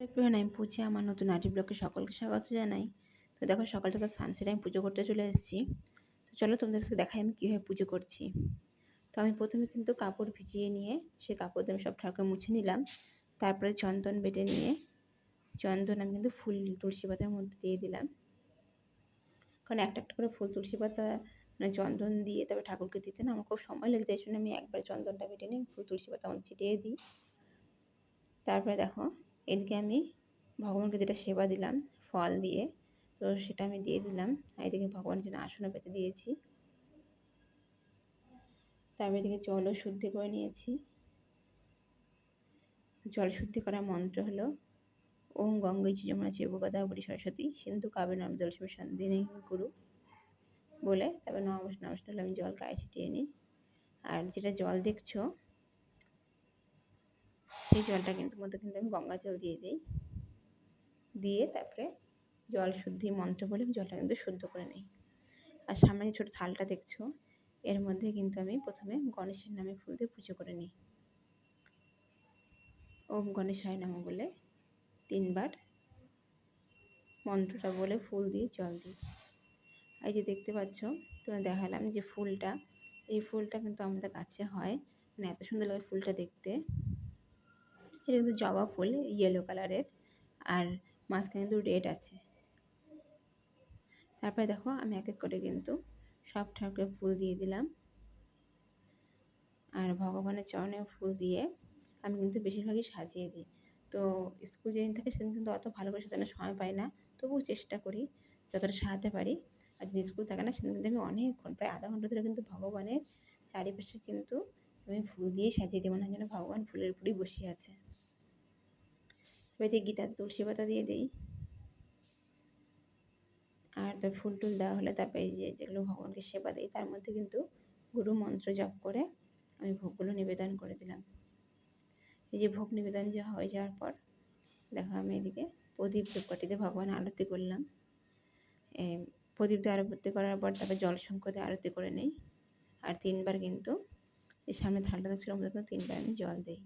Everyone, আমি পূজা। আমার নতুন আর্টি ব্লগে সকলকে স্বাগত জানাই। তো দেখো, সকাল সকাল সানসেটে আমি পুজো করতে চলে এসেছি। তো চলো তোমাদেরকে দেখাই আমি কীভাবে পুজো করছি। তো আমি প্রথমে কিন্তু কাপড় ভিজিয়ে নিয়ে সেই কাপড় দিয়ে আমি সব ঠাকুর মুছে নিলাম। তারপরে চন্দন বেটে নিয়ে চন্দন আমি কিন্তু ফুল তুলসী পাতার মধ্যে দিয়ে দিলাম, কারণ একটা একটা করে ফুল তুলসী পাতা মানে চন্দন দিয়ে তারপরে ঠাকুরকে দিতে না আমার খুব সময় লেগে যায়। জন্য আমি একবার চন্দনটা বেটে নিয়ে ফুল তুলসী পাতা মধ্যে ছিটিয়ে দিই। তারপরে দেখো, এদিকে আমি ভগবানকে যেটা সেবা দিলাম ফল দিয়ে, তো সেটা আমি দিয়ে দিলাম। আর এদিকে ভগবানের জন্য আসনও পেতে দিয়েছি। তারপরে এদিকে জলও শুদ্ধি করে নিয়েছি। জল শুদ্ধি করার মন্ত্র হলো ওম গঙ্গৈ চ যমুনা চৈব গোদাবরী সরস্বতী সিন্ধু কাবেরী নর্মদে জলস্মিন সন্নিধিং কুরু বলে তারপর নমস্কার আমি জল গায়ে ছিটিয়ে নিই। আর যেটা জল দেখছো সেই জলটা মধ্যে কিন্তু আমি গঙ্গা জল দিয়ে দিই। দিয়ে তারপরে জল শুদ্ধি মন্ত্র বলে জলটা কিন্তু শুদ্ধ করে নিই। আর সামনে যে ছোটো থালটা দেখছো, এর মধ্যে কিন্তু আমি প্রথমে গণেশের নামে ফুল দিয়ে পুজো করে নিই। ওম গণেশায় নমঃ বলে 3 বার মন্ত্রটা বলে ফুল দিয়ে জল দিই। এই যে দেখতে পাচ্ছ, তোমায় দেখালাম যে ফুলটা, এই ফুলটা কিন্তু আমাদের কাছে হয়, মানে এত সুন্দর লাগে ফুলটা দেখতে। এটা কিন্তু জবা ফুল, ইয়েলো কালারের, আর মাঝখানে কিন্তু রেড আছে। তারপরে দেখো, আমি এক এক করে কিন্তু সব ঠাকুরের ফুল দিয়ে দিলাম। আর ভগবানের চরণেও ফুল দিয়ে আমি কিন্তু বেশিরভাগই সাজিয়ে দিই। তো স্কুল যেদিন থাকে সেদিন কিন্তু অত ভালো করে সাজানোর সময় পাই না, তবুও চেষ্টা করি যতটা সাজাতে পারি। আর যদি স্কুল থাকে না সেদিন কিন্তু আমি অনেকক্ষণ, প্রায় আধা ঘন্টা ধরে কিন্তু ভগবানের চারিপাশে কিন্তু আমি ফুল দিয়ে সাজিয়ে দিই, মনে হয় যেন ভগবান ফুলের উপরেই বসে আছে। এবার দিয়ে গীতার তুলসী পাতা দিয়ে দিই। আর তো ফুল টুল দেওয়া হলে তারপরে এই যেগুলো ভগবানকে সেবা দিই তার মধ্যে কিন্তু গুরু মন্ত্র জপ করে আমি ভোগগুলো নিবেদন করে দিলাম। এই যে ভোগ নিবেদন হয়ে যাওয়ার পর দেখো, আমি এদিকে প্রদীপ ধূপকাঠিতে ভগবান আরতি করলাম। প্রদীপ দিয়ে আরতি করার পর তারপরে জল শঙ্খ দিয়ে আরতি করে নিই। আর 3 বার কিন্তু এই সামনে থালটা ছিল আমাদের কিন্তু 3 বার আমি জল দিই।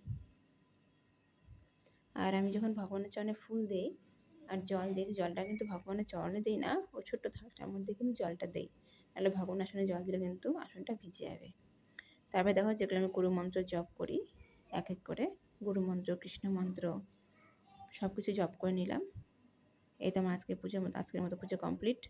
আর আমি যখন ভগবানের চরণে ফুল দিই আর জল দিই, জলটা কিন্তু ভগবানের চরণে দিই না, ও ছোট্ট থালটার মধ্যে কিন্তু জলটা দিই, নাহলে ভগবান আসনে জল দিলে কিন্তু আসনটা ভিজে যাবে। তারপরে দেখো, যেগুলো আমি গুরু মন্ত্র জপ করি এক এক করে গুরু মন্ত্র, কৃষ্ণ মন্ত্র সব কিছু জপ করে নিলাম। এই তো আমার আজকের মতো পুজো কমপ্লিট।